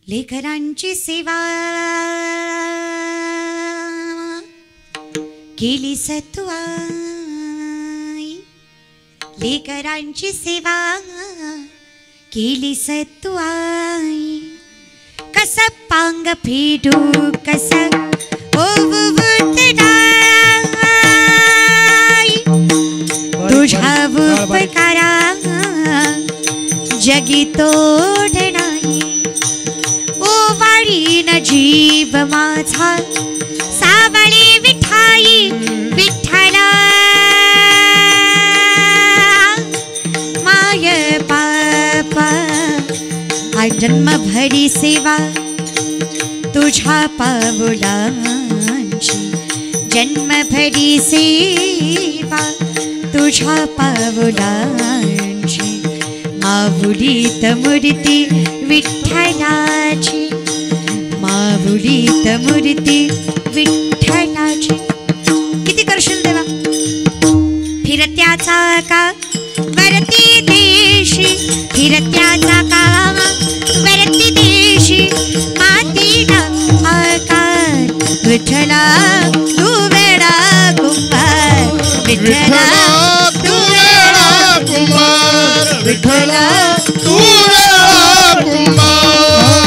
लेकरांची सेवा केली सतुआई, लेकरांची सेवा केली सतुआई. कस पांग फेडू कस ओवुटडाई, तुझ्या उपकारा जगी तोडणाई. ओवाळीन जीव माझा सावळी विठाई विठ्ठला, माय पापा जन्म भरी सेवा तुझ्या पावलांची, जन्म भरी सेवा तुझ्या पावलांची. माऊलीत मूर्ती विठ्ठलाची, माऊलीत मूर्ती विठ्ठलाची. किती करशील देवा. फिरत्याचा का वरती देशी, फिरत्याचा का वरती देशी, मातीला आकार विठ्ठला तू वेडा कुंभार, विठ्ठला तू वेडा कुंभार, विठ्ठला तू वेडा कुंभार.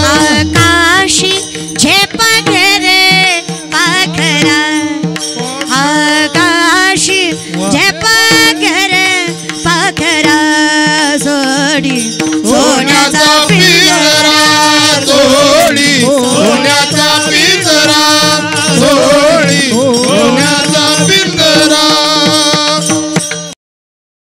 आकाशी झेप घरे पाखरा, आकाशी झेप घरे पाखरा, सोडी सोन्याचा पिंजरा